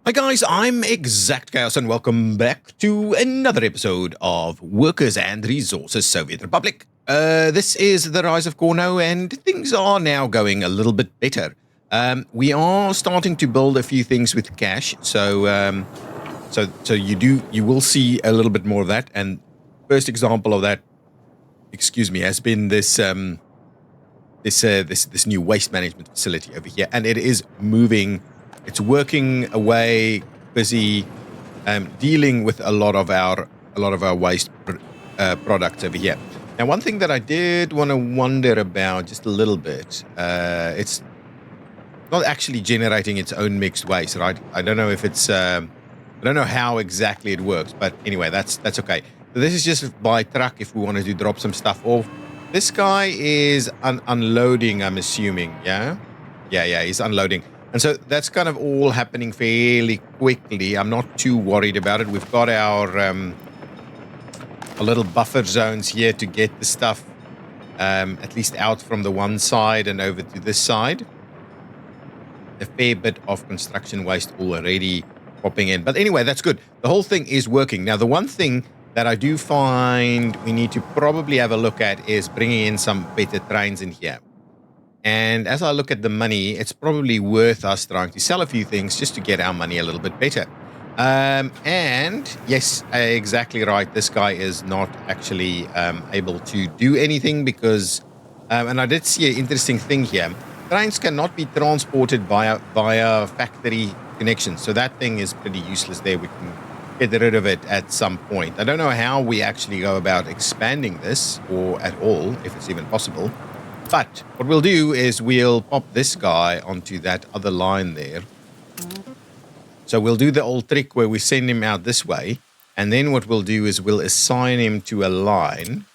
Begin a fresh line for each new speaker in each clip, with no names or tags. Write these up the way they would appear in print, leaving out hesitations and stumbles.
Hi guys, I'm ExactChaos and welcome back to another episode of Workers and Resources Soviet Republic. This is the rise of Cornoe and things are now going a little bit better. We are starting to build a few things with cash, so you will see a little bit more of that. And first example of that, has been this this new waste management facility over here, and it is moving. It's working away, busy dealing with a lot of our waste products over here. Now, one thing that I did want to wonder about just a little bit, it's not actually generating its own mixed waste, right? I don't know if it's, I don't know how exactly it works, but anyway, that's okay. So this is just by truck if we wanted to drop some stuff off. This guy is unloading, I'm assuming, yeah? Yeah, he's unloading. And so that's kind of all happening fairly quickly. I'm not too worried about it. We've got our little buffer zones here to get the stuff at least out from the one side and over to this side. A fair bit of construction waste already popping in. But anyway, that's good. The whole thing is working. Now, the one thing that I do find we need to probably have a look at is bringing in some better trains in here. And as I look at the money, it's probably worth us trying to sell a few things just to get our money a little bit better. And yes, exactly right. This guy is not actually able to do anything because, and I did see an interesting thing here. Trains cannot be transported via factory connections. So that thing is pretty useless there. We can get rid of it at some point. I don't know how we actually go about expanding this or at all, if it's even possible. But what we'll do is we'll pop this guy onto that other line there. So we'll do the old trick where we send him out this way. And then what we'll do is we'll assign him to a line,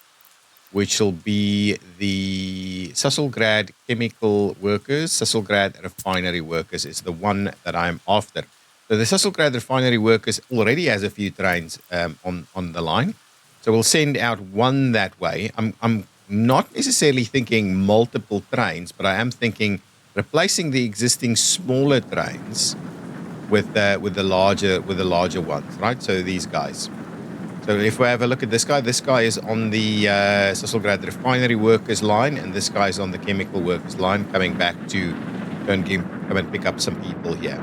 which will be the Sasselgrad chemical workers. Sasselgrad refinery workers is the one that I'm after. So the Sasselgrad refinery workers already has a few trains on the line. So we'll send out one that way. I'm not necessarily thinking multiple trains, but I am thinking replacing the existing smaller trains with the larger ones, right? So these guys. So if we have a look at this guy is on the Sasselgrad refinery workers line, and this guy is on the chemical workers line, coming back to come and pick up some people here.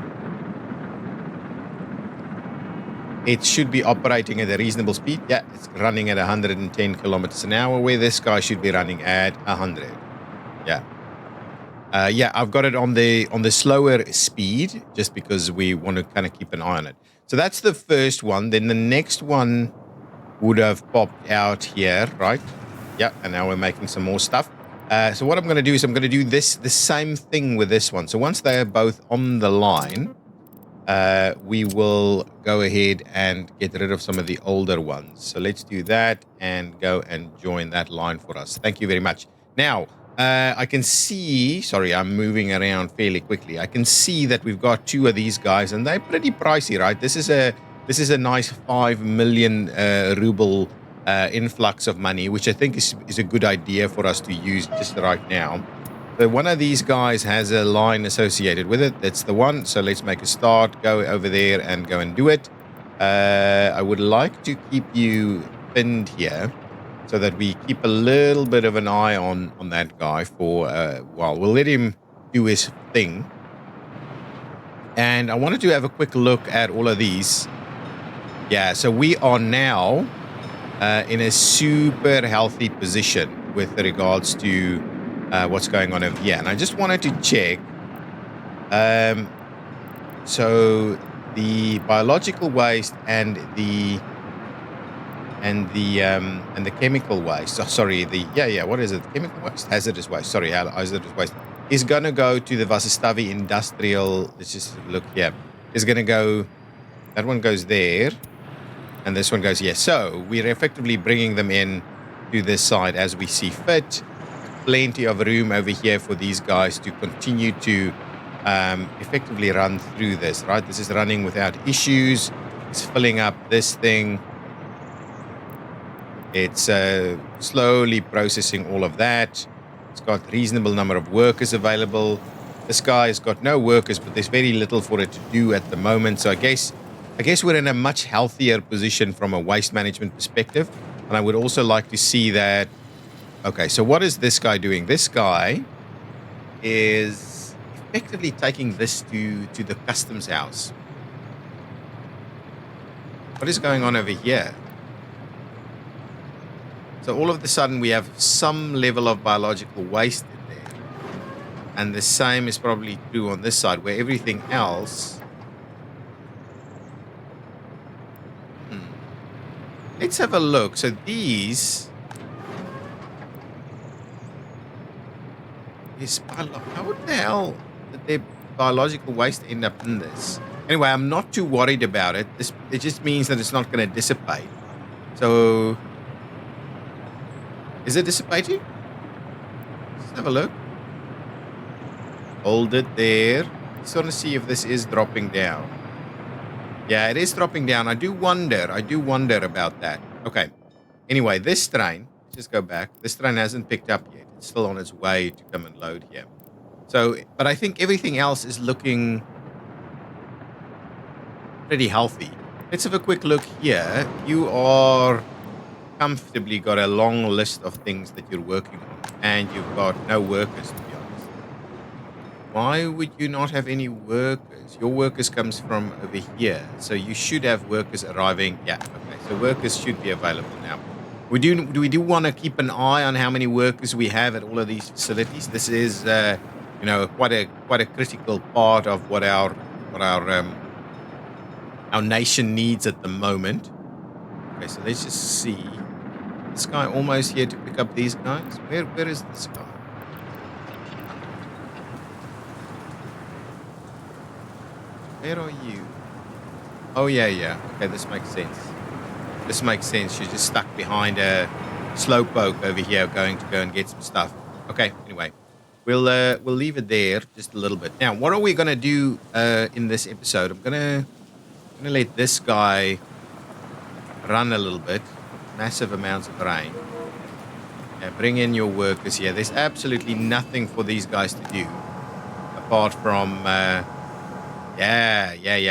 It should be operating at a reasonable speed. Yeah, it's running at 110 kilometers an hour, where this guy should be running at 100. Yeah. Yeah, I've got it on the slower speed just because we want to kind of keep an eye on it. So that's the first one. Then the next one would have popped out here, right? Yeah, and now we're making some more stuff. So what I'm going to do is I'm going to do the same thing with this one. So once they're both on the line, we will go ahead and get rid of some of the older ones. So let's do that and go and join that line for us. Thank you very much. Now, I can see, sorry, I'm moving around fairly quickly. I can see that we've got two of these guys and they're pretty pricey, right? This is a nice 5 million ruble influx of money, which I think is a good idea for us to use just right now. So one of these guys has a line associated with it. That's the one. So let's make a start, go over there and go and do it. I would like to keep you pinned here so that we keep a little bit of an eye on that guy for a while. We'll let him do his thing. And I wanted to have a quick look at all of these. Yeah, so we are now in a super healthy position with regards to what's going on over here. And I just wanted to check. So the biological waste and the chemical waste. Oh, sorry, what is it? Chemical waste? Hazardous waste. Sorry, hazardous waste is going to go to the Vasistavi industrial. Let's just look here. Is going to go. That one goes there, and this one goes here. So we're effectively bringing them in to this side as we see fit. Plenty of room over here for these guys to continue to effectively run through this, right? This is running without issues. It's filling up this thing. It's slowly processing all of that. It's got a reasonable number of workers available. This guy has got no workers, but there's very little for it to do at the moment. So I guess we're in a much healthier position from a waste management perspective. And I would also like to see that. Okay, so what is this guy doing? This guy is effectively taking this to the customs house. What is going on over here? So all of a sudden we have some level of biological waste in there. And the same is probably true on this side, where everything else... Let's have a look. So these... How the hell did their biological waste end up in this? Anyway, I'm not too worried about it. It just means that it's not going to dissipate. So... Is it dissipating? Let's have a look. Hold it there. Just want to see if this is dropping down. Yeah, it is dropping down. I do wonder about that. Okay. Anyway, this train, let's just go back. This train hasn't picked up yet. It's still on its way to come and load here. So, but I think everything else is looking pretty healthy. Let's have a quick look here. You are comfortably got a long list of things that you're working on, and you've got no workers, to be honest. Why would you not have any workers? Your workers comes from over here, so you should have workers arriving. Yeah, okay, so workers should be available now. We do want to keep an eye on how many workers we have at all of these facilities. This is quite a critical part of what our nation needs at the moment. Okay, so let's just see. This guy almost here to pick up these guys. Where is this guy? Where are you? Oh, yeah. Okay, this makes sense. She's just stuck behind a slowpoke over here going to go and get some stuff. Okay, anyway. We'll leave it there just a little bit. Now, what are we going to do in this episode? I'm going to let this guy run a little bit. Massive amounts of rain. Bring in your workers here. There's absolutely nothing for these guys to do apart from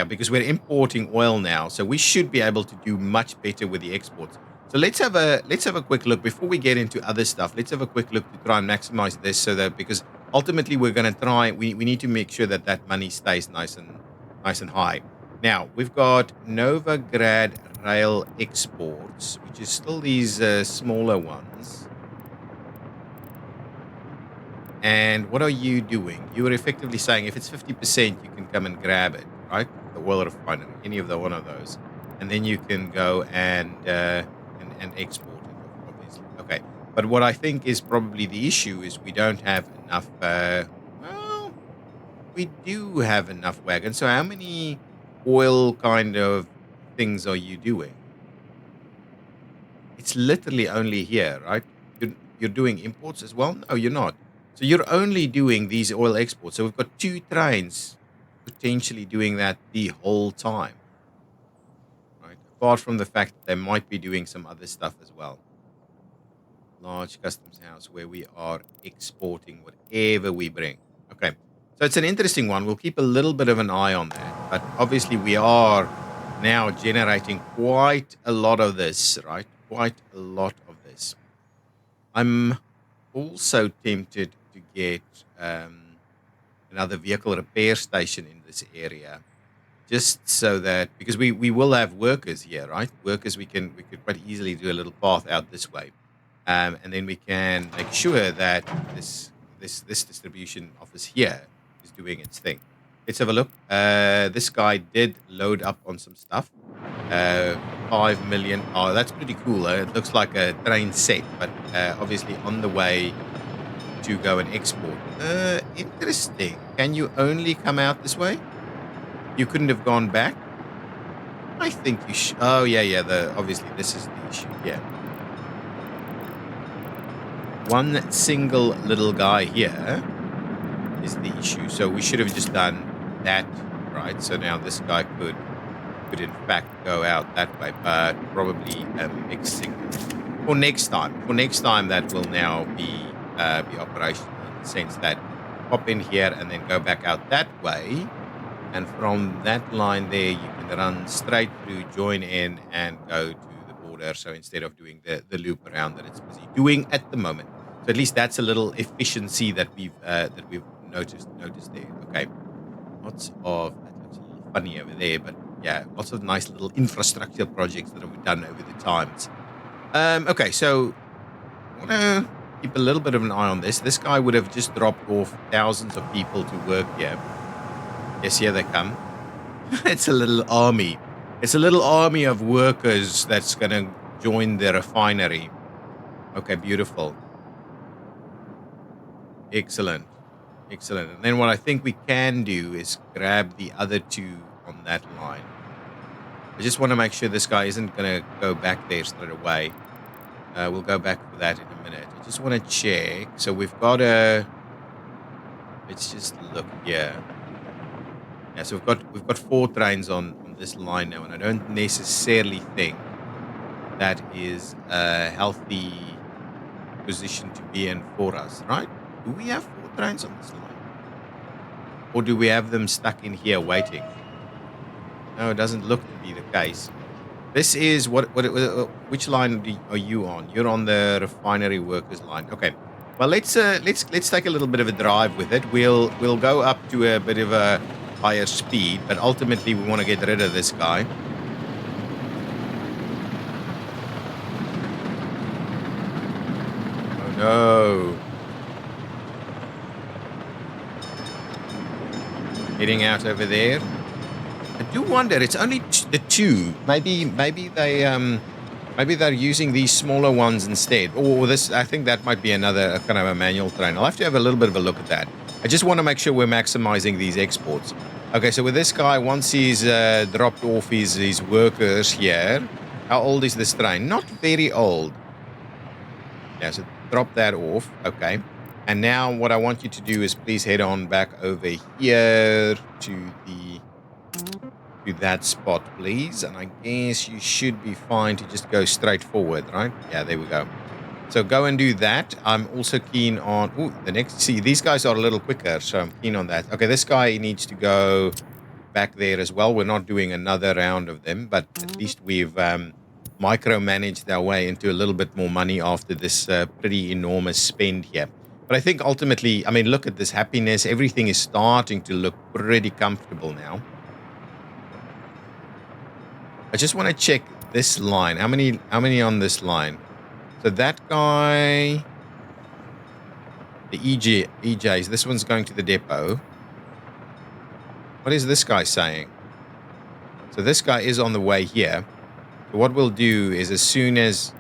because we're importing oil now, so we should be able to do much better with the exports. So let's have a quick look before we get into other stuff. Let's have a quick look to try and maximize this, so that because ultimately we're going to try. We need to make sure that money stays nice and high. Now we've got Novigrad Rail Exports, which is still these smaller ones. And what are you doing? You are effectively saying if it's 50%, you can come and grab it, right? The oil refinery, any of one of those, and then you can go and export it, obviously. Okay, but what I think is probably the issue is we don't have enough. Well, we do have enough wagons. So how many oil kind of things are you doing? It's literally only here, right? You're doing imports as well? No, you're not. So you're only doing these oil exports. So we've got 2 trains potentially doing that the whole time, right? Apart from the fact that they might be doing some other stuff as well. Large customs house where we are exporting whatever we bring. Okay, so it's an interesting one. We'll keep a little bit of an eye on that. But obviously we are now generating quite a lot of this, right? Quite a lot of this. I'm also tempted to get another vehicle repair station in this area, just so that, because we will have workers here, right? Workers, we could quite easily do a little path out this way, and then we can make sure that this distribution office here is doing its thing. Let's have a look. This guy did load up on some stuff. 5 million. Oh, that's pretty cool. It looks like a train set, but obviously on the way to go and export. Interesting. Can you only come out this way? You couldn't have gone back? I think you should. Oh, yeah. Obviously, this is the issue. Yeah. One single little guy here is the issue. So we should have just done that, right? So now this guy could in fact go out that way, but probably mixing for next time that will now be operational, in the sense that pop in here and then go back out that way. And from that line there, you can run straight through, join in, and go to the border. So instead of doing the loop around that it's busy doing at the moment. So at least that's a little efficiency that we've noticed there. Okay. Lots of that looks a little funny over there, but yeah, lots of nice little infrastructure projects that we've done over the times. Okay, so I want to keep a little bit of an eye on this. This guy would have just dropped off thousands of people to work here. Yes, here they come. It's a little army. It's a little army of workers that's going to join the refinery. Okay, beautiful. Excellent. Excellent. And then what I think we can do is grab the other two on that line. I just want to make sure this guy isn't going to go back there straight away. We'll go back for that in a minute. I just want to check. So we've got a... Let's just look here. Yeah, so we've got 4 trains on this line now, and I don't necessarily think that is a healthy position to be in for us, right? Do we have 4 trains on this line? Or do we have them stuck in here waiting? No, it doesn't look to be the case. This is which line are you on? You're on the refinery workers line. Okay. Well, let's take a little bit of a drive with it. We'll go up to a bit of a higher speed, but ultimately we want to get rid of this guy. Oh no. Heading out over there. I do wonder. It's only the 2. Maybe they're using these smaller ones instead. Or this. I think that might be another kind of a manual train. I'll have to have a little bit of a look at that. I just want to make sure we're maximizing these exports. Okay, so with this guy, once he's dropped off his workers here, how old is this train? Not very old. Yeah, so drop that off. Okay. And now what I want you to do is please head on back over here to that spot, please. And I guess you should be fine to just go straight forward, right? Yeah, there we go. So go and do that. I'm also keen on... Ooh, the next... See, these guys are a little quicker, so I'm keen on that. Okay, this guy needs to go back there as well. We're not doing another round of them, but at least we've micromanaged our way into a little bit more money after this pretty enormous spend here. But I think ultimately, I mean, look at this happiness. Everything is starting to look pretty comfortable now. I just want to check this line. How many on this line? So that guy, the EJs, this one's going to the depot. What is this guy saying? So this guy is on the way here. So what we'll do is as soon as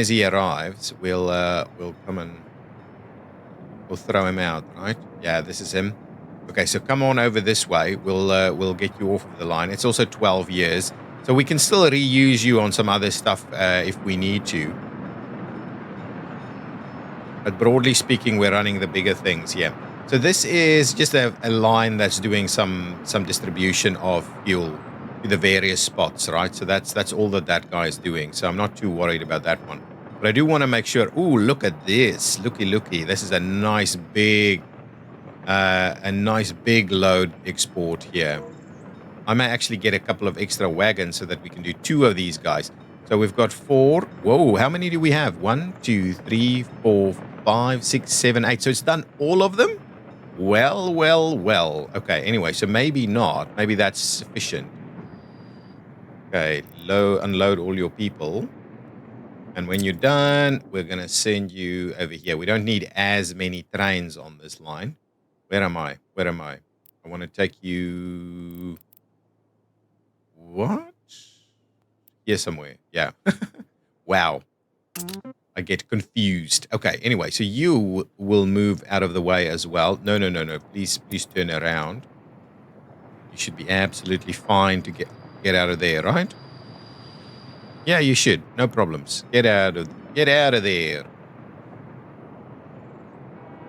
he arrives, we'll come and we'll throw him out, right? Yeah, this is him. Okay, so come on over this way. We'll get you off of the line. It's also 12 years. So we can still reuse you on some other stuff if we need to. But broadly speaking, we're running the bigger things, yeah. So this is just a line that's doing some distribution of fuel to the various spots, right? So that's all that guy is doing. So I'm not too worried about that one. But I do want to make sure... Ooh, look at this. Looky. This is a nice big load export here. I may actually get a couple of extra wagons so that we can do 2 of these guys. So we've got 4. Whoa, how many do we have? 1, 2, 3, 4, 5, 6, 7, 8. So it's done all of them? Well. Okay, anyway, so maybe not. Maybe that's sufficient. Okay, unload all your people. And when you're done, we're going to send you over here. We don't need as many trains on this line. Where am I? I want to take you... What? Here somewhere. Yeah. Wow. I get confused. Okay, anyway, so you will move out of the way as well. No. Please turn around. You should be absolutely fine to get out of there, right? Yeah, you should. No problems. Get out of there.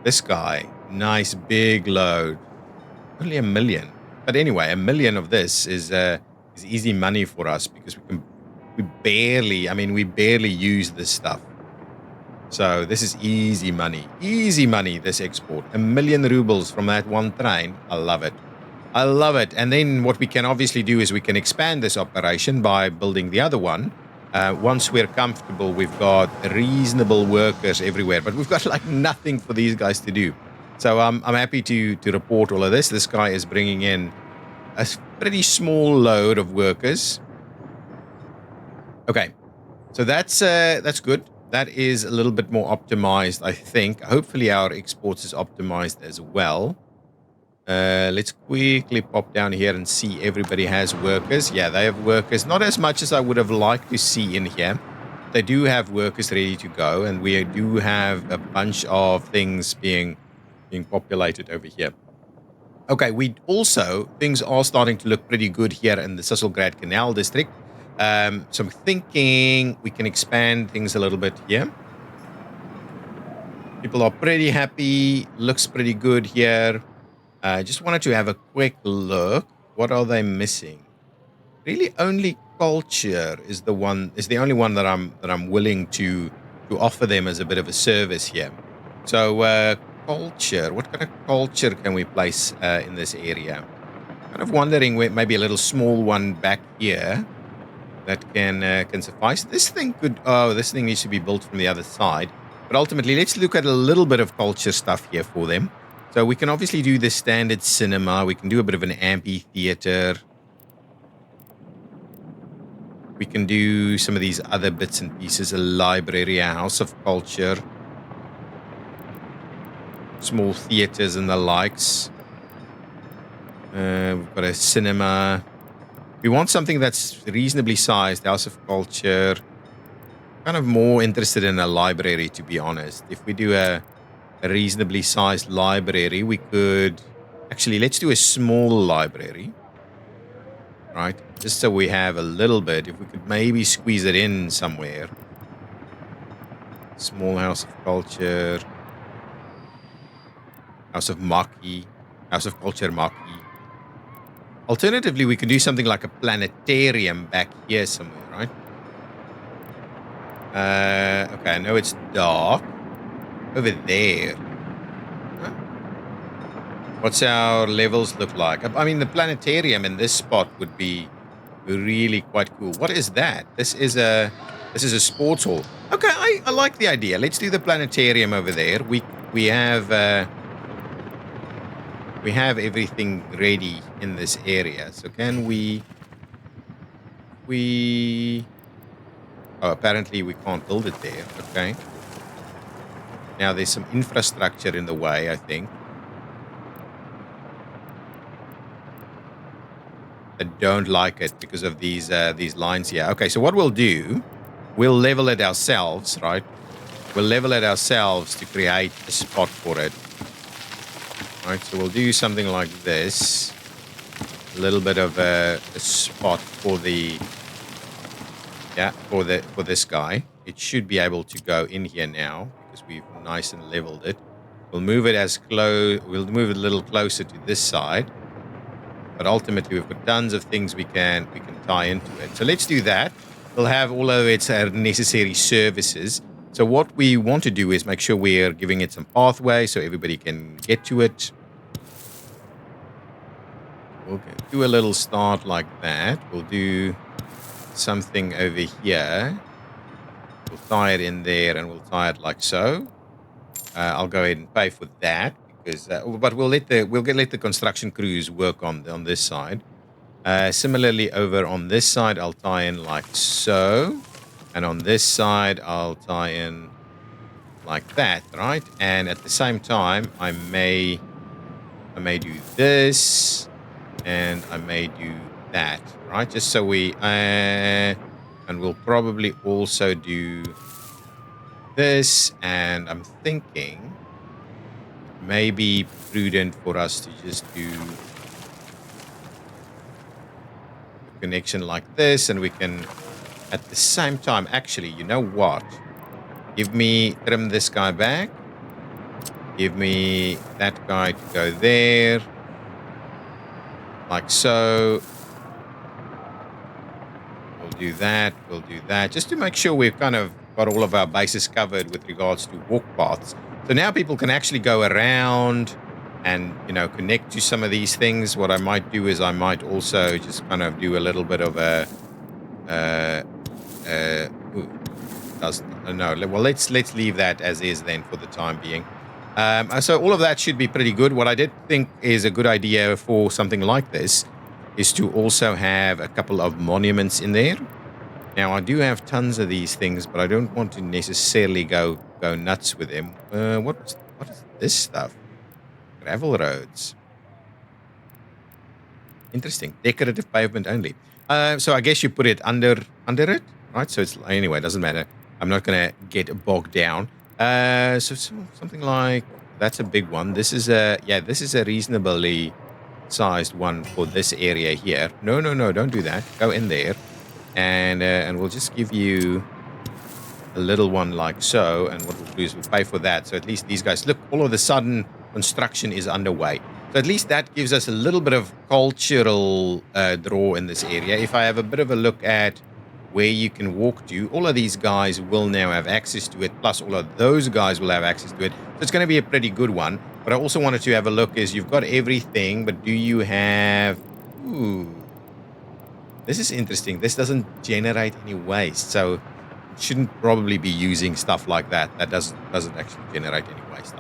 This guy. Nice big load. Only 1 million. But anyway, 1 million of this is easy money for us because we barely use this stuff. So this is easy money, this export. 1 million rubles from that one train. I love it. I love it. And then what we can obviously do is we can expand this operation by building the other one. Once we're comfortable, we've got reasonable workers everywhere, but we've got like nothing for these guys to do. So I'm happy to report all of this. This guy is bringing in a pretty small load of workers. Okay, so that's good. That is a little bit more optimized, I think. Hopefully our exports is optimized as well. Let's quickly pop down here and see everybody has workers. Yeah, they have workers. Not as much as I would have liked to see in here. They do have workers ready to go, and we do have a bunch of things being populated over here. Okay, things are starting to look pretty good here in the Sisselgrad Canal district. So I'm thinking we can expand things a little bit here. People are pretty happy. Looks pretty good here. I just wanted to have a quick look. What are they missing? Really, only culture is the only one that I'm willing to offer them as a bit of a service here. So culture. What kind of culture can we place in this area? Kind of wondering where maybe a little small one back here that can suffice. This thing needs to be built from the other side. But ultimately, let's look at a little bit of culture stuff here for them. So we can obviously do the standard cinema. We can do a bit of an amphitheater. We can do some of these other bits and pieces. A library, a house of culture. Small theaters and the likes. We've got a cinema. We want something that's reasonably sized. House of culture. Kind of more interested in a library, to be honest. If we do a reasonably sized library, we could actually, let's do a small library, right? Just so we have a little bit. If we could maybe squeeze it in somewhere. Small house of culture, house of Maki, house of culture Maki. Alternatively, we could do something like a planetarium back here somewhere, right? Okay, I know it's dark. Over there. Huh? What's our levels look like? I mean, the planetarium in this spot would be really quite cool. What is that? This is a sports hall. Okay, I like the idea. Let's do the planetarium over there. We have everything ready in this area. So can we? Oh, apparently we can't build it there. Okay. Now there's some infrastructure in the way, I think. I don't like it because of these lines here. Okay, so what we'll do, we'll level it ourselves, right? We'll level it ourselves to create a spot for it. Right, so we'll do something like this. A little bit of a spot for for this guy. It should be able to go in here now because we've nice and leveled it. We'll move it we'll move it a little closer to this side. But ultimately, we've got tons of things we can tie into it. So let's do that. We'll have all of its necessary services. So what we want to do is make sure we're giving it some pathway so everybody can get to it. We'll do a little start like that. We'll do something over here. We'll tie it in there and we'll tie it like so. I'll go ahead and pay for that because, but we'll let the construction crews work on this side. Similarly, over on this side, I'll tie in like so, and on this side, I'll tie in like that, right? And at the same time, I may do this, and I may do that, right? Just so we, and we'll probably also do this, and I'm thinking it may be prudent for us to just do a connection like this, and we can at the same time, actually, you know what? Trim this guy back. Give me that guy to go there. Like so. We'll do that. We'll do that. Just to make sure we've kind of got all of our bases covered with regards to walk paths. So now people can actually go around and, connect to some of these things. What I might do is I might also just kind of do a little bit of a, uh, ooh, no, well, let's leave that as is then for the time being. So all of that should be pretty good. What I did think is a good idea for something like this is to also have a couple of monuments in there. Now, I do have tons of these things, but I don't want to necessarily go nuts with them. What is this stuff? Gravel roads. Interesting. Decorative pavement only. So I guess you put it under it, right? So it's anyway, it doesn't matter. I'm not gonna get bogged down. So something like that's a big one. This is a reasonably sized one for this area here. No, don't do that. Go in there, and we'll just give you a little one like so. And what we'll do is we'll pay for that. So at least these guys look. All of a sudden, construction is underway. So at least that gives us a little bit of cultural draw in this area. If I have a bit of a look at where you can walk to, all of these guys will now have access to it, plus all of those guys will have access to it. So it's going to be a pretty good one. But I also wanted to have a look is you've got everything, but do you have... Ooh. This is interesting. This doesn't generate any waste. So it shouldn't probably be using stuff like that. That doesn't actually generate any waste.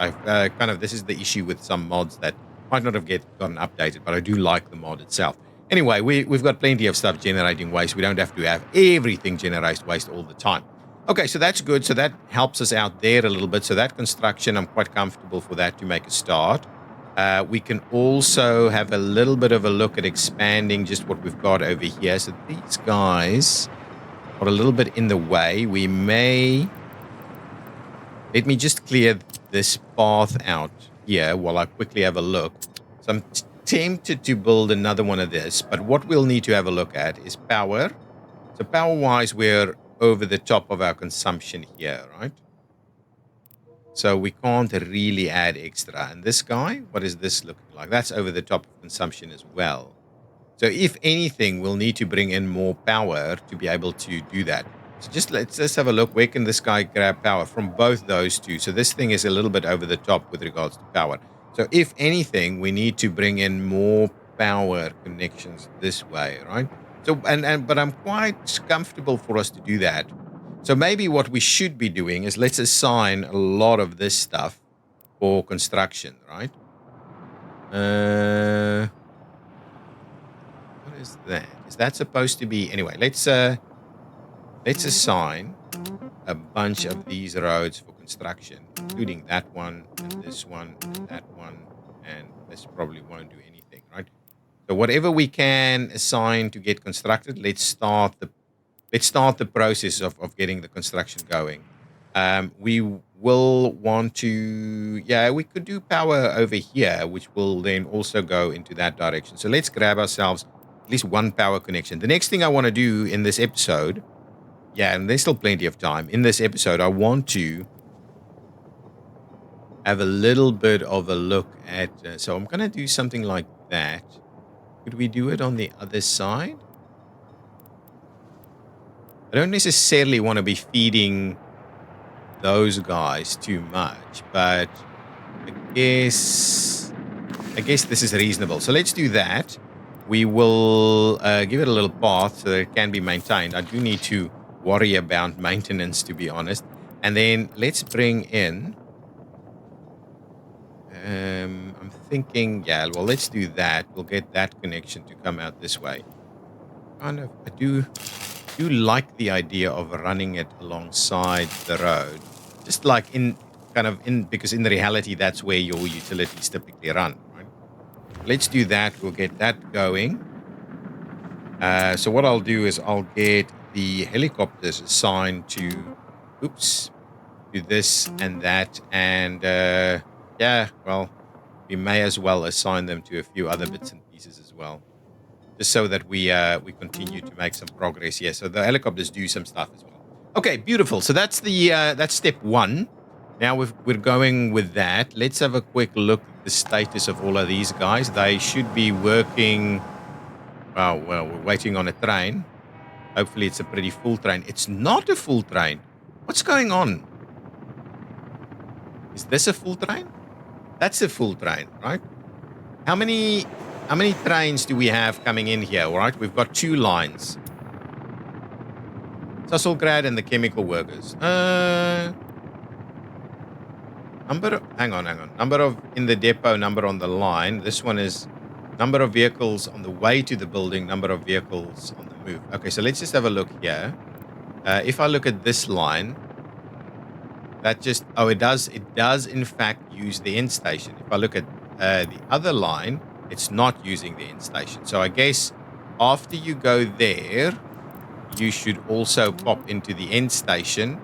This is the issue with some mods that might not have gotten updated, but I do like the mod itself. Anyway, we've got plenty of stuff generating waste. We don't have to have everything generate waste all the time. Okay, so that's good. So that helps us out there a little bit. So that construction, I'm quite comfortable for that to make a start. We can also have a little bit of a look at expanding just what we've got over here. So these guys are a little bit in the way. We may... Let me just clear this path out here while I quickly have a look. So I'm tempted to build another one of this, but what we'll need to have a look at is power. So power-wise, we're over the top of our consumption here, right? So we can't really add extra. And this guy, what is this looking like? That's over the top of consumption as well. So if anything, we'll need to bring in more power to be able to do that. So let's have a look. Where can this guy grab power? From both those two. So this thing is a little bit over the top with regards to power. So if anything, we need to bring in more power connections this way, right? So but I'm quite comfortable for us to do that. So maybe what we should be doing is let's assign a lot of this stuff for construction, right? What is that? Is that supposed to be anyway? Let's assign a bunch of these roads for construction, including that one, and this one, and that one, and this probably won't do anything, right? So whatever we can assign to get constructed, let's start the process of getting the construction going. We will want to, we could do power over here, which will then also go into that direction. So let's grab ourselves at least one power connection. The next thing I want to do in this episode, and there's still plenty of time. In this episode, I want to have a little bit of a look at... so I'm going to do something like that. Could we do it on the other side? I don't necessarily want to be feeding those guys too much, but I guess this is reasonable. So let's do that. We will give it a little path so that it can be maintained. I do need to worry about maintenance, to be honest. And then let's bring in... I'm thinking, let's do that. We'll get that connection to come out this way. I do like the idea of running it alongside the road. Just like because in the reality, that's where your utilities typically run, right? Let's do that. We'll get that going. So what I'll do is I'll get the helicopters assigned to this and that. And we may as well assign them to a few other bits and pieces as well, just so that we continue to make some progress here. So the helicopters do some stuff as well. Okay, beautiful. So that's that's step one. Now we're going with that. Let's have a quick look at the status of all of these guys. They should be working. Well, we're waiting on a train. Hopefully it's a pretty full train. It's not a full train. What's going on? Is this a full train? That's a full train, right? How many trains do we have coming in here? All right, we've got 2 lines. Susselgrad and the chemical workers. Hang on. Number of in the depot, number on the line. This one is number of vehicles on the way to the building, number of vehicles on the move. Okay, so let's just have a look here. If I look at this line, that just it does in fact use the end station. If I look at the other line, it's not using the end station. So I guess after you go there, you should also pop into the end station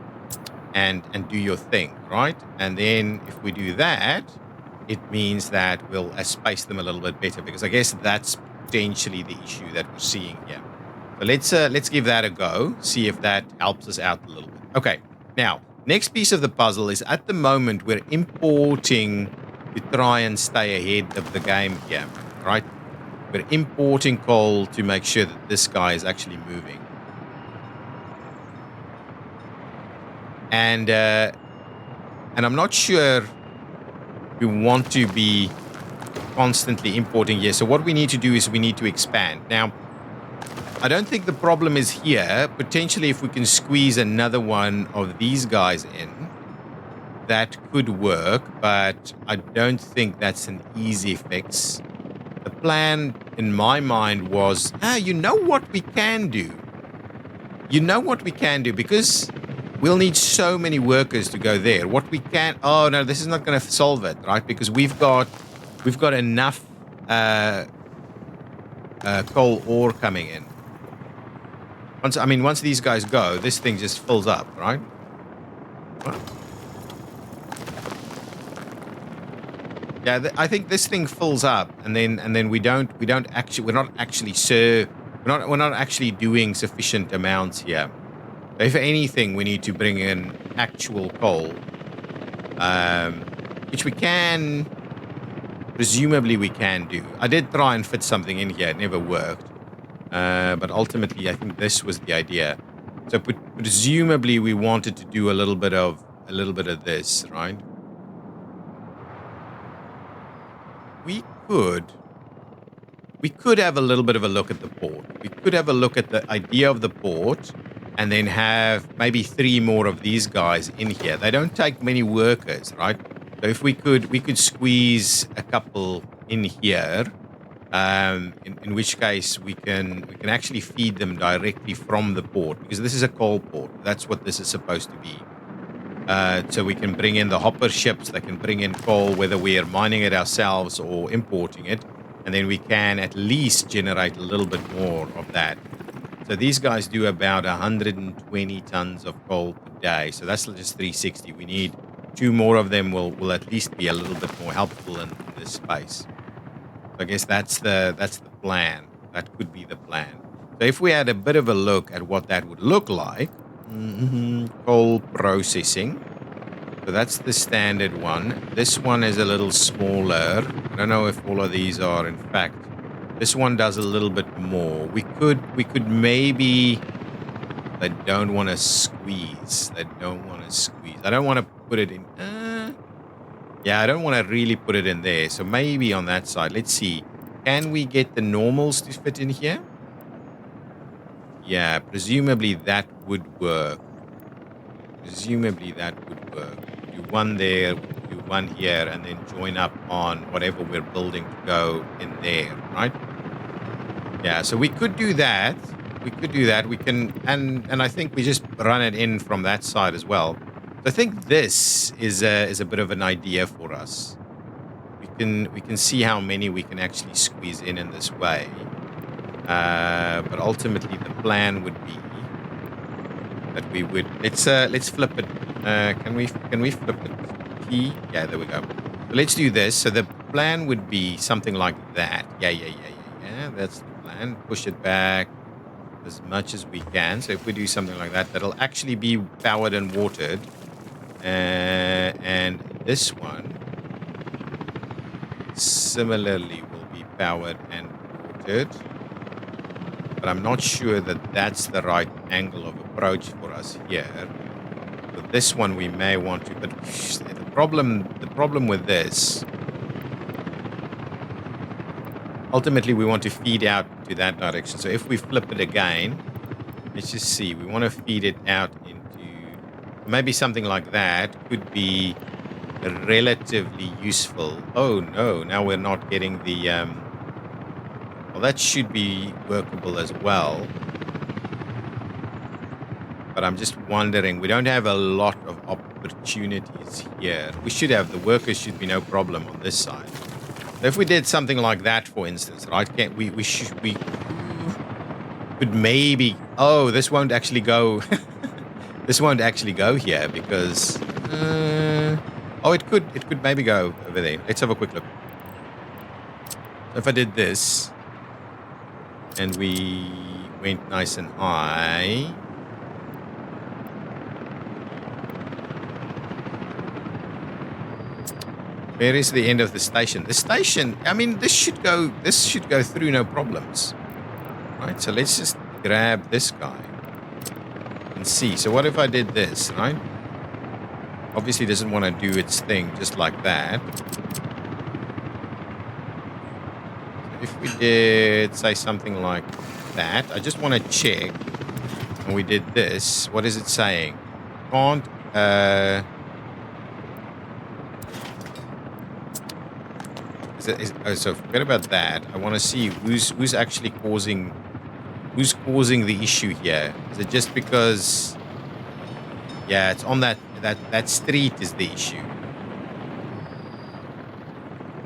and do your thing, right? And then if we do that, it means that we'll space them a little bit better, because I guess that's potentially the issue that we're seeing here. So let's give that a go, see if that helps us out a little bit. Okay, now next piece of the puzzle is, at the moment we're importing to try and stay ahead of the game here, right? We're importing coal to make sure that this guy is actually moving. And I'm not sure we want to be constantly importing here. So what we need to do is we need to expand. Now, I don't think the problem is here. Potentially, if we can squeeze another one of these guys in, that could work, but I don't think that's an easy fix. The plan in my mind was, you know what we can do? Because we'll need so many workers to go there. What we can... Oh, no, this is not going to solve it, right? Because we've got enough coal ore coming in. Once these guys go, this thing just fills up, right? Yeah, I think this thing fills up, and then we're not actually doing sufficient amounts here. If anything, we need to bring in actual coal, which presumably we can do. I did try and fit something in here. It never worked. But ultimately, I think this was the idea. So presumably we wanted to do a little bit of this, right? We could have a little bit of a look at the port. We could have a look at the idea of the port, and then have maybe 3 more of these guys in here. They don't take many workers, right? So if we could squeeze a couple in here, in which case we can actually feed them directly from the port, because this is a coal port. That's what this is supposed to be. So we can bring in the hopper ships that can bring in coal, whether we are mining it ourselves or importing it, and then we can at least generate a little bit more of that. So these guys do about 120 tons of coal per day. So that's just 360. We need 2 more of them. Will at least be a little bit more helpful in this space. So I guess that's the plan. That could be the plan. So if we had a bit of a look at what that would look like, coal processing. So that's the standard one. This one is a little smaller. I don't know if all of these are, in fact. This one does a little bit more. We could maybe... I don't want to squeeze. I don't want to put it in... yeah, I don't want to really put it in there. So maybe on that side. Let's see. Can we get the normals to fit in here? Yeah, presumably that would work. Do one there, do one here, and then join up on whatever we're building to go in there, right? Yeah, so we could do that. We can, and I think we just run it in from that side as well. So I think this is a bit of an idea for us. We can see how many we can actually squeeze in this way. But ultimately, the plan would be that we would let's flip it. Can we flip it? Key? Yeah, there we go. So let's do this. So the plan would be something like that. Yeah. That's the plan. Push it back as much as we can. So if we do something like that, that'll actually be powered and watered. And this one similarly will be powered and watered. But I'm not sure that that's the right angle of approach for us here. So this one we may want to, but the problem with this, ultimately we want to feed out to that direction. So if we flip it again, let's just see, we want to feed it out into maybe something like that could be relatively useful. Oh no, now we're not getting the well, that should be workable as well. But I'm just wondering, we don't have a lot of opportunities here. We should have, the workers should be no problem on this side. So if we did something like that, for instance, right? Can't we could maybe, oh, this won't actually go. This won't actually go here because oh, it could maybe go over there. Let's have a quick look. So if I did this and we went nice and high, where is the end of the station? The station, I mean, this should go through no problems. Right? So let's just grab this guy and see. So what if I did this, right? Obviously doesn't want to do its thing just like that. So if we did say something like that, I just want to check. And we did this. What is it saying? Can't so forget about that. I want to see who's actually causing the issue here. Is it just because? Yeah, it's on that street is the issue.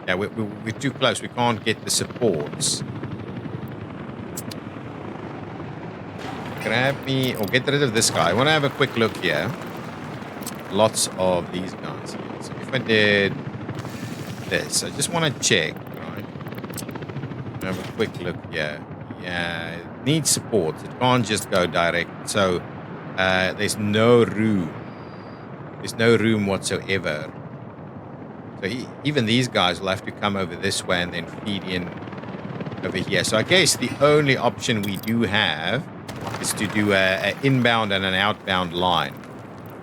Yeah, we're too close. We can't get the supports. Grab me or get rid of this guy. I want to have a quick look here. Lots of these guys here. So if I did this, I just want to check, right? Have a quick look here. Yeah, it needs support. It can't just go direct. So there's no room. There's no room whatsoever. So even these guys will have to come over this way and then feed in over here. So I guess the only option we do have is to do an inbound and an outbound line.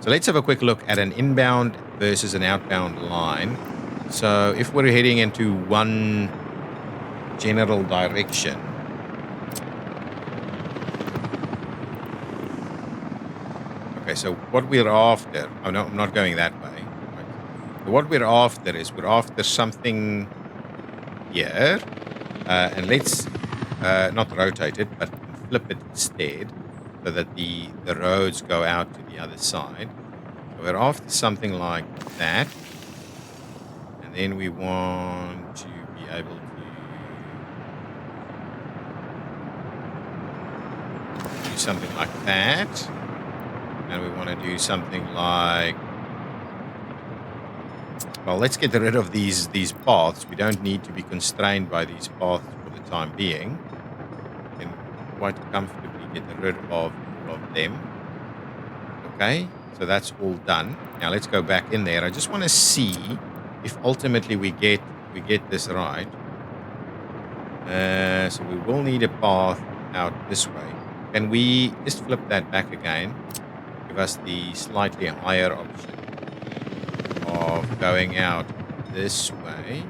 So let's have a quick look at an inbound versus an outbound line. So if we're heading into one general direction, okay, so what we're after, oh no, I'm not going that way. Right. So what we're after is we're after something here, and let's not rotate it, but flip it instead, so that the roads go out to the other side. So we're after something like that. And then we want to be able to do something like that. And we want to do something like, well, let's get rid of these paths. We don't need to be constrained by these paths for the time being. We can quite comfortably get rid of all of them. Okay, so that's all done. Now let's go back in there. I just want to see if ultimately we get this right. So we will need a path out this way. Can we just flip that back again? Give us the slightly higher option of going out this way.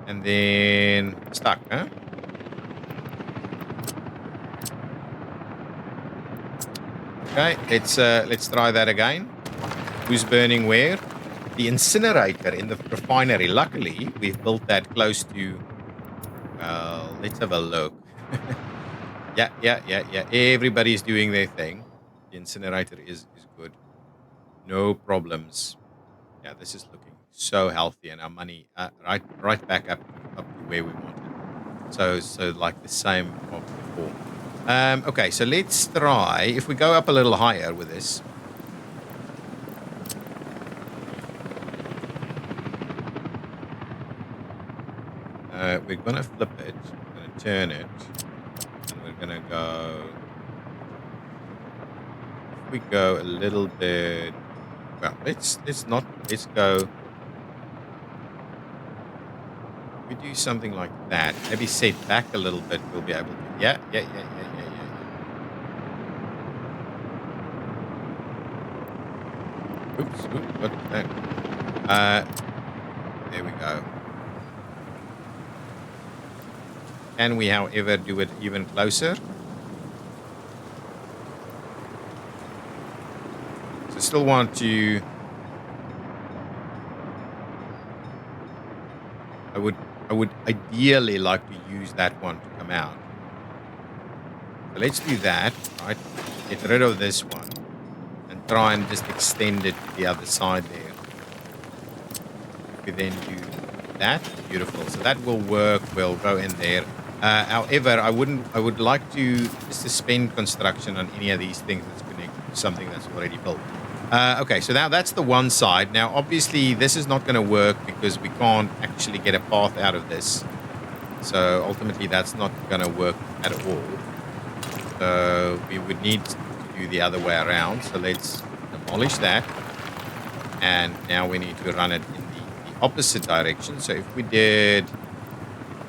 And then stuck, huh? Okay, let's try that again. Who's burning where? The incinerator in the refinery. Luckily, we've built that close to. Well, let's have a look. Yeah. Everybody's doing their thing. The incinerator is good. No problems. Yeah, this is looking so healthy, and our money right back up to where we wanted. So like the same of before. Okay, so let's try, if we go up a little higher with this. We're going to flip it, we're going to turn it, and we're going to go, if we go a little bit, well, let's go, We do something like that. Maybe set back a little bit. We'll be able to. Yeah, yeah, yeah, yeah, yeah, yeah, yeah. Oops, oops, what was that? There we go. Can we, however, do it even closer? So still want to. I would. I would ideally like to use that one to come out. So let's do that. Right. Get rid of this one and try and just extend it to the other side there. If we then do that, beautiful. So that will work. We'll go in there. However, I would like to suspend construction on any of these things that's connected to something that's already built. Okay, so now that's the one side. Now, obviously, this is not going to work because we can't actually get a path out of this. So ultimately, that's not going to work at all. So we would need to do the other way around. So let's demolish that. And now we need to run it in the opposite direction. So if we did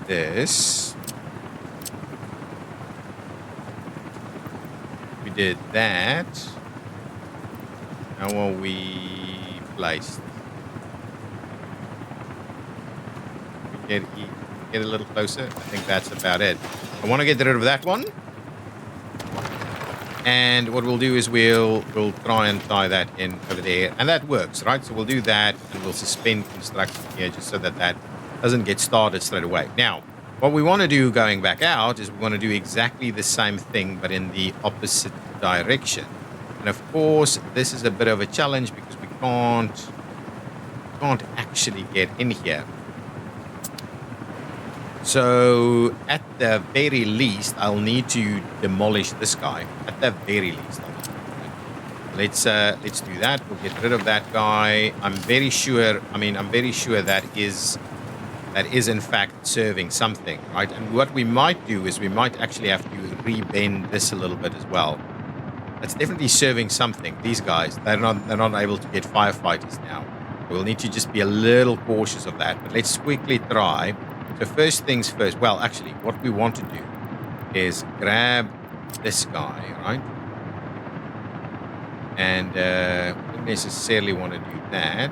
this, we did that. How are we placed? We get a little closer. I think that's about it. I want to get rid of that one. And what we'll do is we'll try and tie that in over there. And that works, right? So we'll do that and we'll suspend construction here just so that that doesn't get started straight away. Now, what we want to do going back out is we want to do exactly the same thing, but in the opposite direction. And of course, this is a bit of a challenge because we can't actually get in here. So at the very least, I'll need to demolish this guy. At the very least, let's do that. We'll get rid of that guy. I'm very sure that is in fact serving something, right? And what we might do is we might actually have to rebend this a little bit as well. That's definitely serving something. These guys, they're not able to get firefighters now. We'll need to just be a little cautious of that. But let's quickly try. So first things first. Well, actually, what we want to do is grab this guy, right? And we don't necessarily want to do that.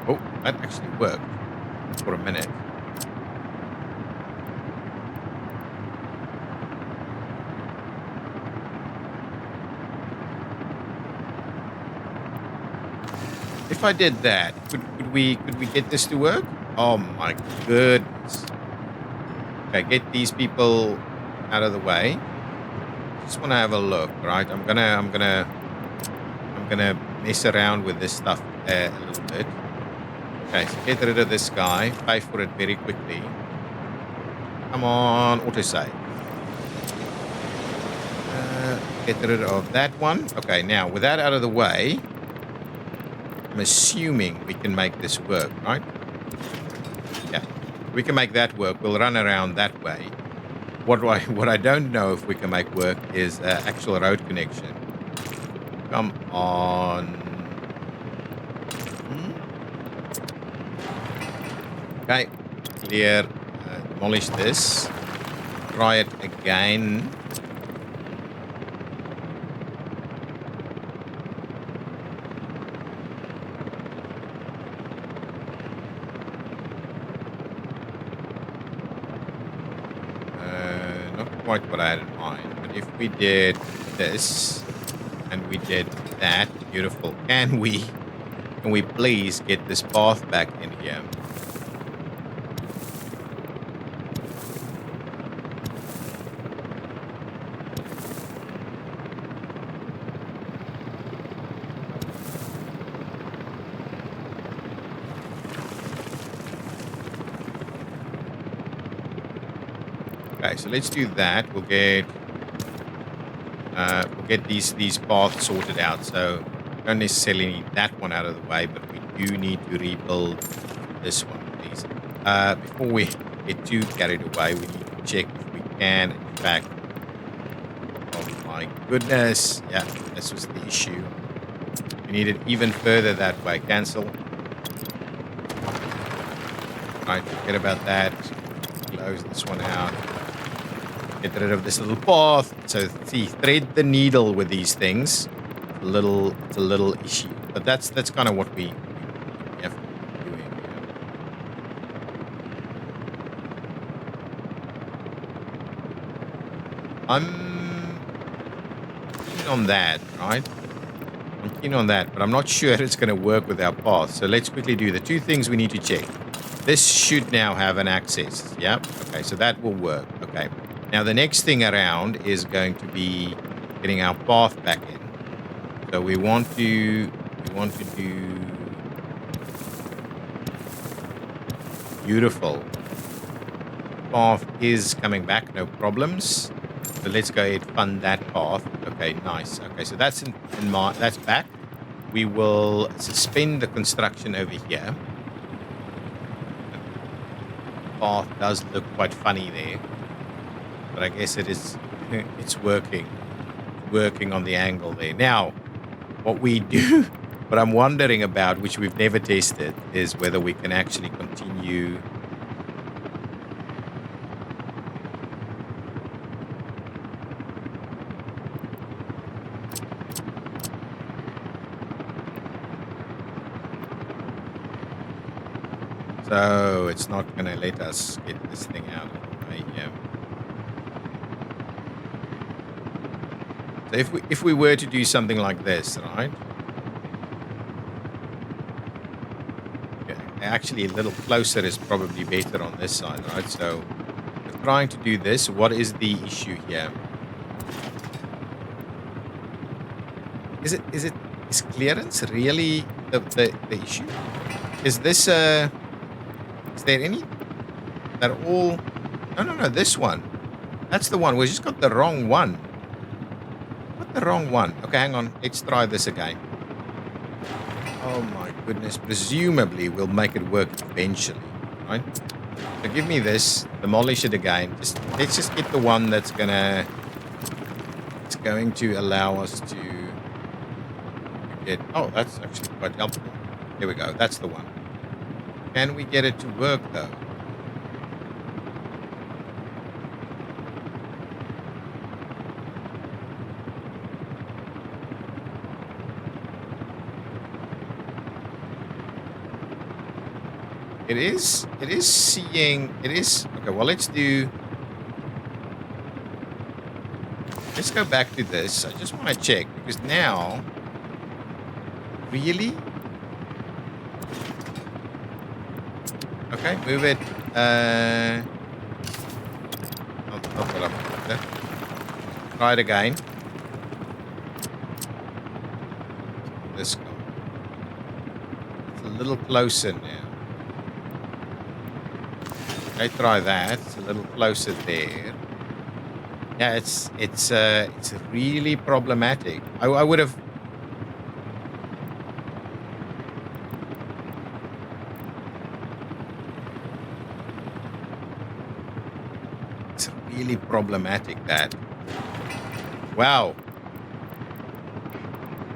Oh, that actually worked for a minute. If I did that, could we get this to work? Oh my goodness. Okay, get these people out of the way. Just want to have a look, right? I'm gonna mess around with this stuff a little bit. Okay, so get rid of this guy. Pay for it very quickly. Come on, autosave. Get rid of that one. Okay, now with that out of the way, I'm assuming we can make this work, right? Yeah, we can make that work. We'll run around that way. What I don't know if we can make work is actual road connection. Come on. Okay, clear. Demolish this. Try it again. Quite what I had in mind, but if we did this and we did that, beautiful. Can we please get this path back in here? Okay, so let's do that. We'll get these paths sorted out. So don't necessarily need that one out of the way, but we do need to rebuild this one, please. Before we get too carried away, we need to check if we can, in fact. Oh my goodness! Yeah, this was the issue. We need it even further that way. Cancel. Right, forget about that. Close this one out. Get rid of this little path. So see, thread the needle with these things. It's a little issue, but that's kind of what we have to be doing. I'm keen on that, right? I'm keen on that, but I'm not sure it's going to work with our path. So let's quickly do the two things we need to check. This should now have an access. Yep. Okay, so that will work. Okay. Now the next thing around is going to be getting our path back in. So we want to do beautiful. Path is coming back, no problems. So let's go ahead and fund that path. Okay, nice. Okay, so that's that's back. We will suspend the construction over here. Path does look quite funny there, but I guess it is. It's working on the angle there. Now, what we do, what I'm wondering about, which we've never tested, is whether we can actually continue. So it's not going to let us get this thing out of the way here. So if we were to do something like this, right? Yeah, actually a little closer is probably better on this side, right? So we're trying to do this. What is the issue here? Is clearance really the issue? Is this is there any that all? No, this one. That's the one. We just got the wrong one. Got the wrong one. Okay, hang on. Let's try this again. Oh my goodness. Presumably we'll make it work eventually, right? So give me this. Demolish it again. Let's just get the one that's going to allow us to get. Oh, that's actually quite helpful. Here we go. That's the one. Can we get it to work though? It is seeing, okay, well, let's go back to this. I just want to check because now, really? Okay, move it, not what I'm after. Try it again. This guy. It's a little closer now. Okay, try that. It's a little closer there. Yeah, it's really problematic. I would have. It's really problematic that. Wow.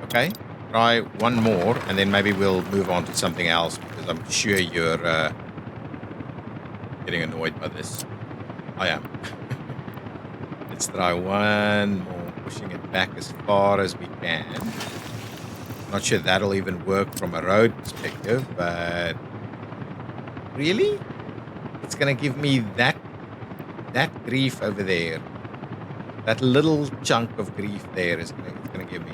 Okay, try one more, and then maybe we'll move on to something else because I'm sure you're getting annoyed by this. I am. Let's try one more, pushing it back as far as we can. Not sure that'll even work from a road perspective, but really? It's going to give me that grief over there. That little chunk of grief there is going to give me.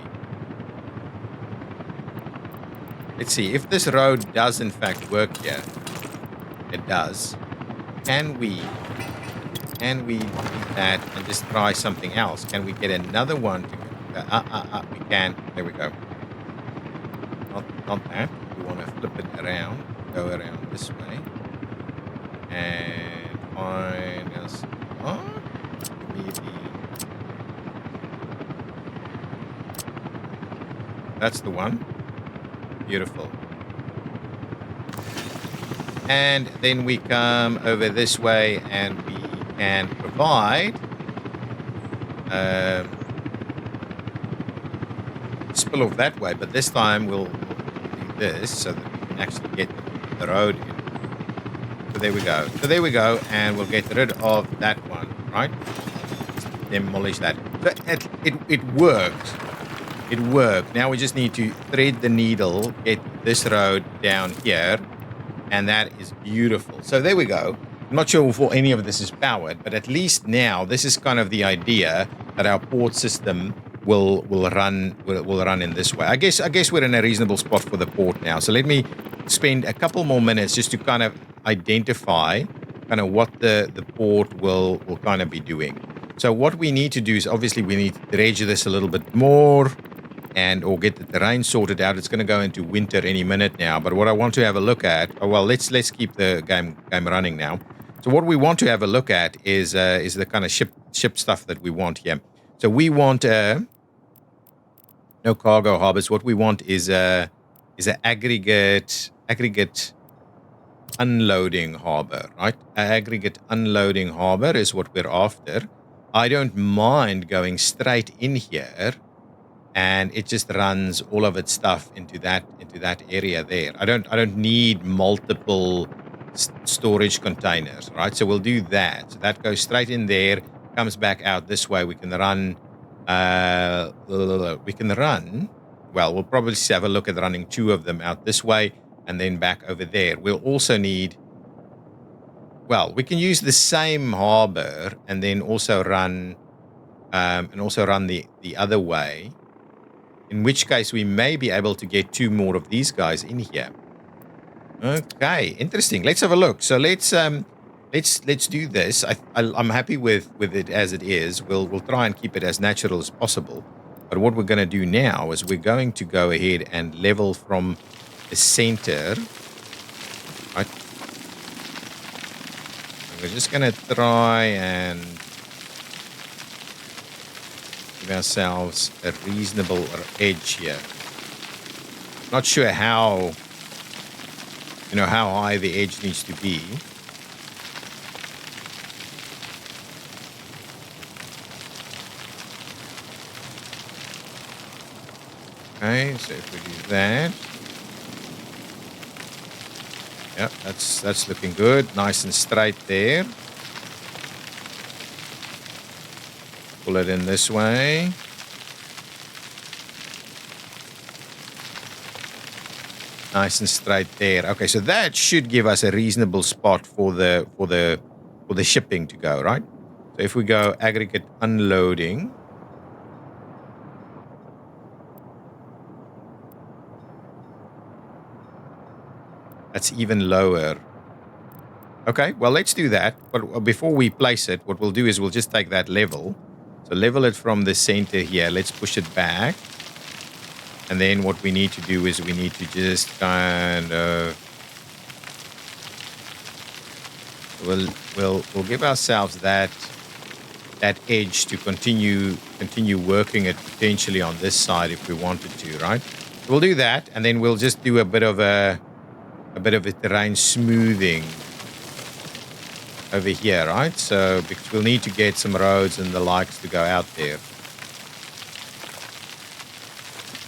Let's see, if this road does in fact work here, it does. Can we do that and just try something else? Can we get another one to we can. There we go. Not that. We want to flip it around, go around this way. And find us. Oh, maybe. That's the one. Beautiful. And then we come over this way and we can provide spill off that way, but this time we'll do this so that we can actually get the road in. So there we go. So there we go, and we'll get rid of that one, right? Demolish that. So it worked. It worked. Now we just need to thread the needle, get this road down here, and that is beautiful. So there we go. I'm not sure if any of this is powered, but at least now this is kind of the idea that our port system will run in this way. I guess we're in a reasonable spot for the port now. So let me spend a couple more minutes just to kind of identify kind of what the port will kind of be doing. So what we need to do is obviously we need to dredge this a little bit more or get the terrain sorted out. It's going to go into winter any minute now. But what I want to have a look at, let's keep the game running now. So what we want to have a look at is the kind of ship stuff that we want here. So we want no cargo harbors. What we want is an aggregate unloading harbor, right? Aggregate unloading harbor is what we're after. I don't mind going straight in here, and it just runs all of its stuff into that area there. I don't need multiple storage containers, right? So we'll do that. So that goes straight in there, comes back out this way. We can run. Well, we'll probably have a look at running 2 of them out this way and then back over there. We'll also need. Well, we can use the same harbor and then also run, the other way. In which case, we may be able to get 2 more of these guys in here. Okay, interesting. Let's have a look. So let's do this. I'm happy with it as it is. We'll try and keep it as natural as possible. But what we're going to do now is we're going to go ahead and level from the center. Right. We're just going to try and give ourselves a reasonable edge here. Not sure how high the edge needs to be. Okay, so if we do that. Yep, that's looking good. Nice and straight there. Pull it in this way. Nice and straight there. Okay, so that should give us a reasonable spot for the shipping to go, right? So if we go aggregate unloading. That's even lower. Okay, well, let's do that. But before we place it, what we'll do is we'll just take that level. So level it from the center here. Let's push it back. And then what we need to do is we need to just kind of... We'll give ourselves that edge to continue working it potentially on this side if we wanted to, right? So we'll do that, and then we'll just do a bit of a terrain smoothing over here, right? So because we'll need to get some roads and the likes to go out there.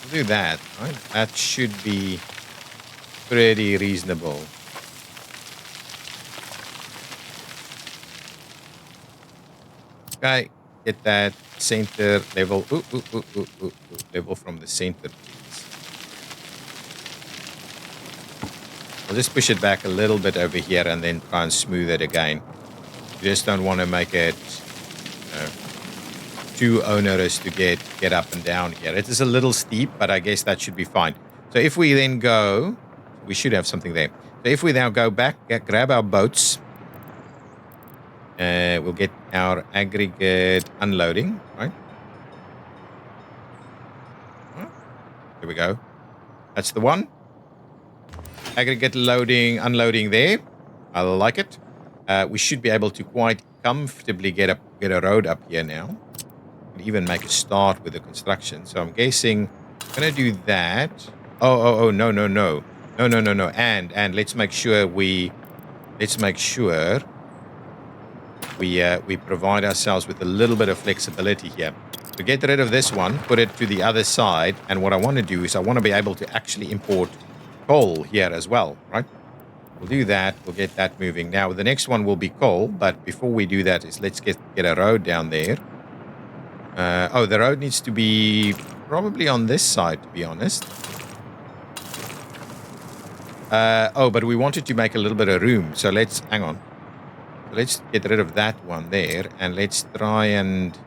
We'll do that, right? That should be pretty reasonable. Okay, get that center level. Level from the center, please. I'll just push it back a little bit over here and then try and smooth it again. You just don't want to make it too onerous to get up and down here. It is a little steep, but I guess that should be fine. So if we then go, we should have something there. So if we now go back, grab our boats, we'll get our aggregate unloading, right? There we go. That's the one. Aggregate unloading there. I like it. We should be able to quite comfortably get a road up here now. And even make a start with the construction. So I'm guessing I'm gonna do that. No. And let's make sure we provide ourselves with a little bit of flexibility here. So get rid of this one, put it to the other side, and what I want to do is I want to be able to actually import coal here as well, right? We'll do that. We'll get that moving. Now, the next one will be coal, but before we do that is let's get a road down there. Oh, the road needs to be probably on this side, to be honest. Oh, but we wanted to make a little bit of room, so let's, hang on. Let's get rid of that one there, and let's try and...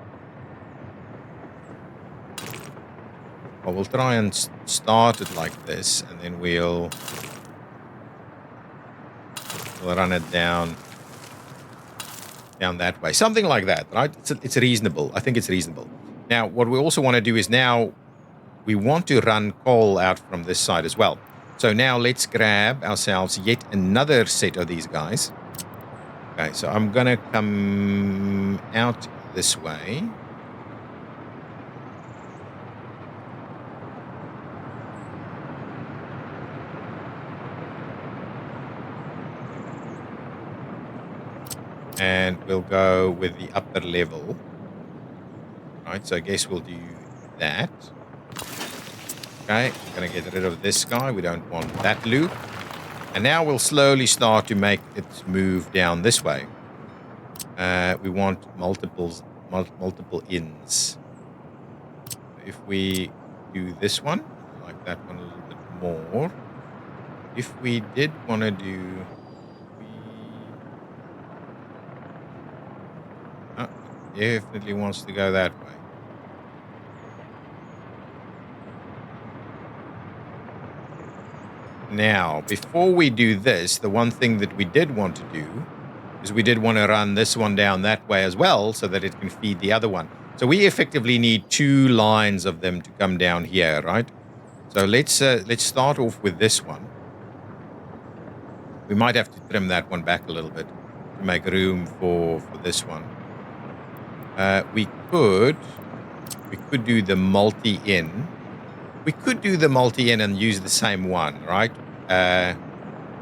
Well, we'll try and start it like this, and then we'll run it down that way. Something like that, right? It's reasonable. I think it's reasonable. Now, what we also want to do is now we want to run coal out from this side as well. So now let's grab ourselves yet another set of these guys. Okay, so I'm going to come out this way. And we'll go with the upper level. Right, so I guess we'll do that. Okay, I'm going to get rid of this guy. We don't want that loop. And now we'll slowly start to make it move down this way. We want multiple ins. If we do this one, I like that one a little bit more. If we did want to do... definitely wants to go that way. Now, before we do this, the one thing that we did want to do is we did want to run this one down that way as well so that it can feed the other one. So we effectively need 2 lines of them to come down here, right? So let's start off with this one. We might have to trim that one back a little bit to make room for this one. We could do the multi-in. We could do the multi-in and use the same one, right?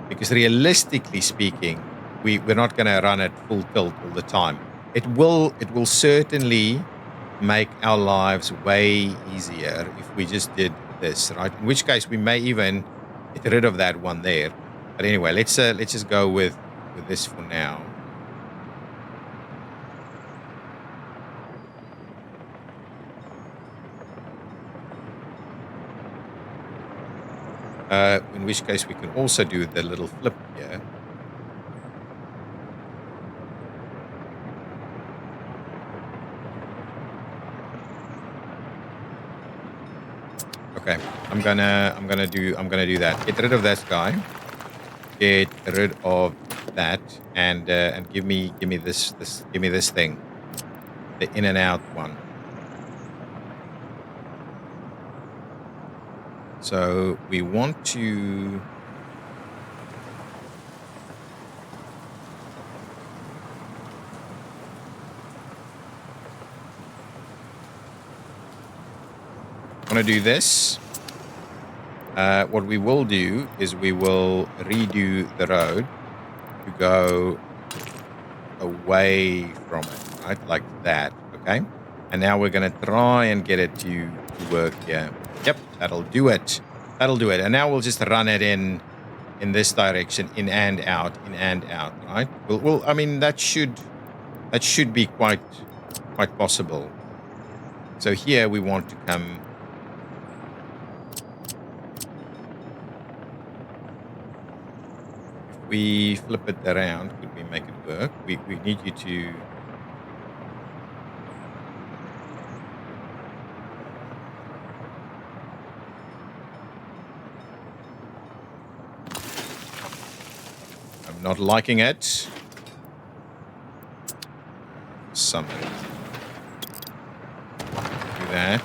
Because realistically speaking, we're not going to run at full tilt all the time. It will certainly make our lives way easier if we just did this, right? In which case we may even get rid of that one there. But anyway, let's just go with this for now. In which case we can also do the little flip here. Okay, I'm gonna do that. Get rid of that guy. Get rid of that, and give me this thing, the in and out one. So we want to do this. What we will do is we will redo the road to go away from it, right? Like that, okay? And now we're going to try and get it to work here. Yep, that'll do it. That'll do it. And now we'll just run it in this direction, in and out, right? We'll I mean, that should be quite possible. So here we want to come... If we flip it around, could we make it work? We need you to... I'm not liking it. Summon. Do that.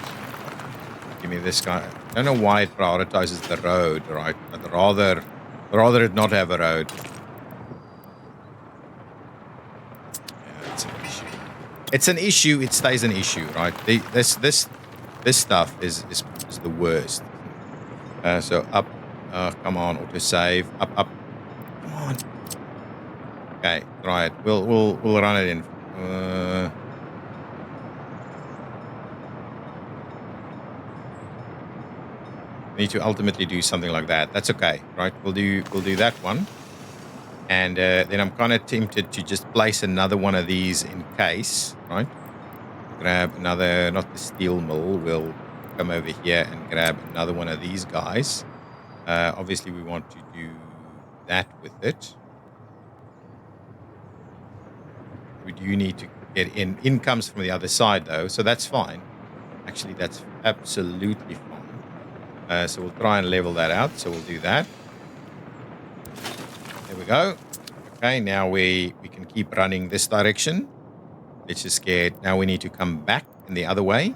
Give me this guy. I don't know why it prioritizes the road, right? I'd rather it not have a road. Yeah, it's an issue. It's an issue. It stays an issue, right? This stuff is the worst. So up. Come on, autosave. Up. Come on. Okay, right. We'll run it in. Need to ultimately do something like that. That's okay, right? We'll do that one. And then I'm kind of tempted to just place another one of these in case, right? Grab another, not the steel mill. We'll come over here and grab another one of these guys. Obviously, we want to do that with it. We do need to get in. In comes from the other side, though, so that's fine. Actually, that's absolutely fine. So we'll try and level that out. So we'll do that. There we go. Okay, now we can keep running this direction. Let's just get, now we need to come back in the other way.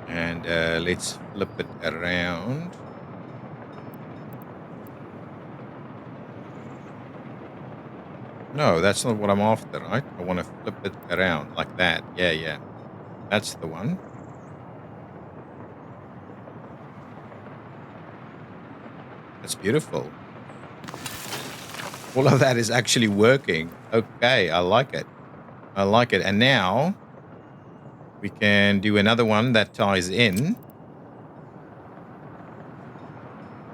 And let's flip it around. No, that's not what I'm after, right? I want to flip it around like that. Yeah, yeah. That's the one. That's beautiful. All of that is actually working. Okay, I like it. I like it. And now we can do another one that ties in.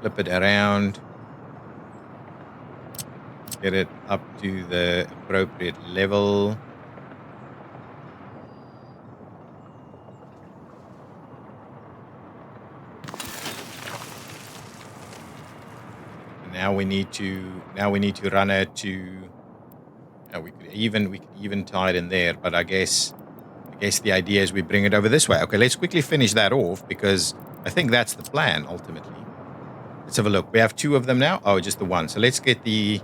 Flip it around. Get it up to the appropriate level. And now we need to run it to. We could even tie it in there, but I guess the idea is we bring it over this way. Okay, let's quickly finish that off because I think that's the plan ultimately. Let's have a look. We have 2 of them now. Oh, just the one. So let's get the.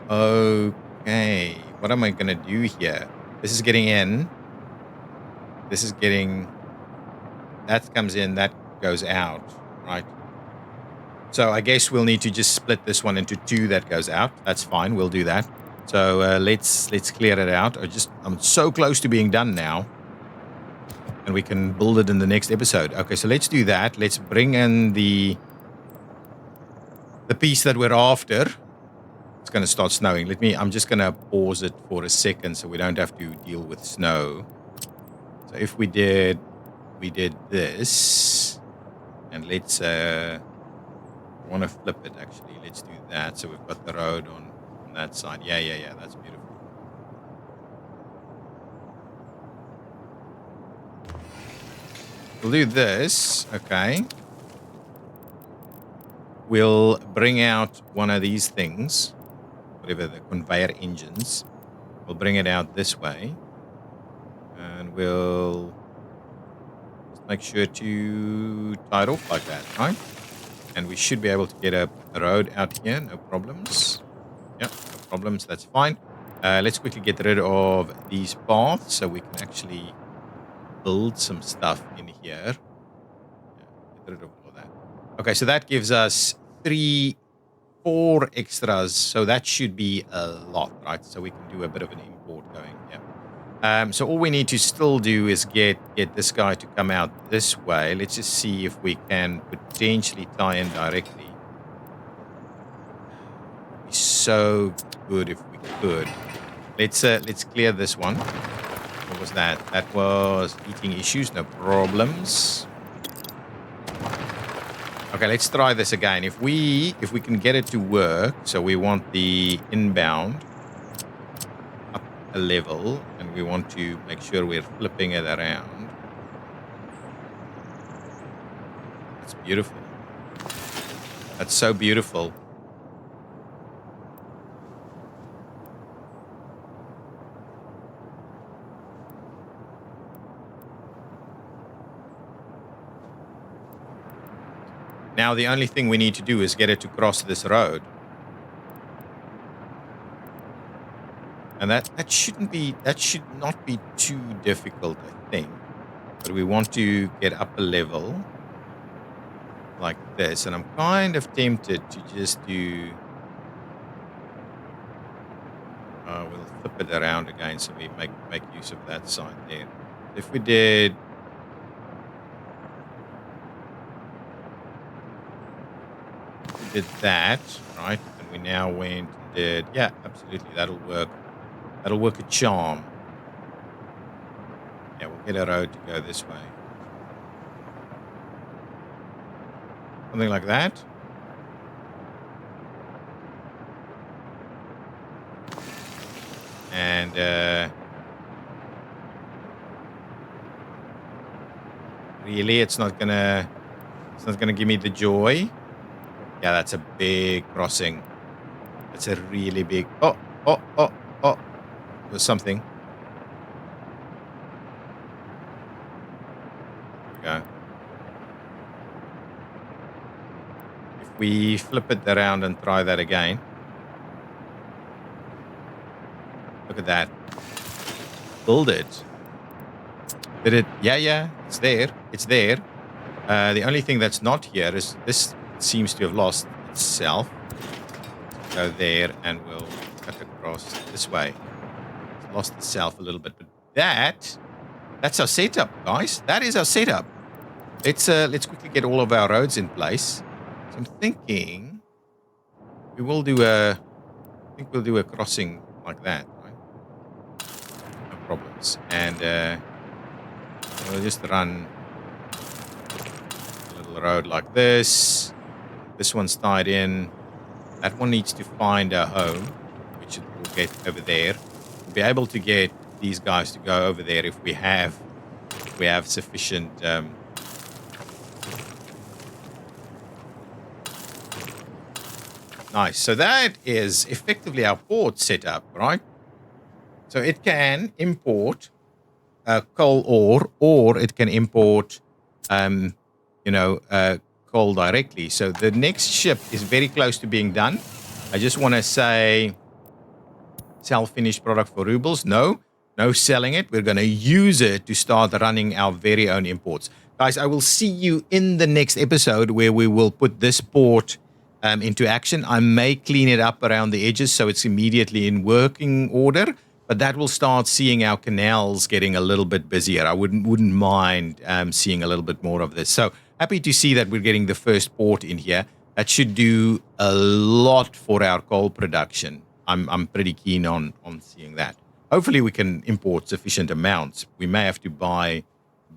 Okay, what am I going to do here? This is getting in. This is getting. That comes in, that goes out, right? So I guess we'll need to just split this one into 2 that goes out. That's fine. We'll do that. So let's clear it out. I'm so close to being done now. And we can build it in the next episode. Okay, so let's do that. Let's bring in the piece that we're after. It's going to start snowing. I'm just going to pause it for a second so we don't have to deal with snow. So if we did this, and let's, I want to flip it actually. Let's do that. So we've got the road on that side. Yeah. That's beautiful. We'll do this. Okay. We'll bring out one of these things, whatever the conveyor engines. We'll bring it out this way. And we'll just make sure to tie it off like that, right? And we should be able to get a road out here. No problems. Yep, no problems. That's fine. Let's quickly get rid of these paths so we can actually build some stuff in here. Yeah, get rid of all that. Okay, so that gives us 4 extras. So that should be a lot, right? So we can do a bit of an import going. Yeah. So all we need to still do is get this guy to come out this way. Let's just see if we can potentially tie in directly. It'd be so good if we could. Let's clear this one. What was that? That was heating issues. No problems. Okay, let's try this again. If we can get it to work, so we want the inbound up a level, and we want to make sure we're flipping it around. That's beautiful. That's so beautiful. Now the only thing we need to do is get it to cross this road. And that should not be too difficult, I think. But we want to get up a level like this. And I'm kind of tempted to just do... we'll flip it around again so we make use of that side there. If we did... did that, right? And we now went and did... Yeah, absolutely, that'll work. That'll work a charm. Yeah, we'll get a road to go this way. Something like that. And really, it's not gonna give me the joy. Yeah, that's a big crossing. That's a really big. Oh. There's something. There we go. If we flip it around and try that again. Look at that. Build it. Did it? Yeah. It's there. It's there. The only thing that's not here is this seems to have lost itself. Go there and we'll cut across this way. It's lost itself a little bit, but that's our setup, guys. That is our setup. Let's quickly get all of our roads in place. So I'm thinking we'll do a crossing like that, right? No problems. And we'll just run a little road like this. This one's tied in. That one needs to find a home, which it will get over there. We'll be able to get these guys to go over there if we have sufficient nice. So that is effectively our port setup, right? So it can import coal ore, or it can import coal directly. So the next ship is very close to being done. I just want to say, sell finished product for rubles. No selling it. We're going to use it to start running our very own imports. Guys, I will see you in the next episode where we will put this port into action. I may clean it up around the edges so it's immediately in working order, but that will start seeing our canals getting a little bit busier. I wouldn't mind seeing a little bit more of this. So happy to see that we're getting the first port in here. That should do a lot for our coal production. I'm pretty keen on seeing that. Hopefully we can import sufficient amounts. We may have to buy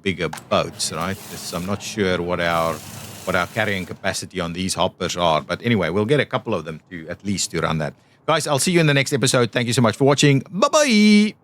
bigger boats, right? I'm not sure what our carrying capacity on these hoppers are. But anyway, we'll get a couple of them to at least to run that. Guys, I'll see you in the next episode. Thank you so much for watching. Bye-bye.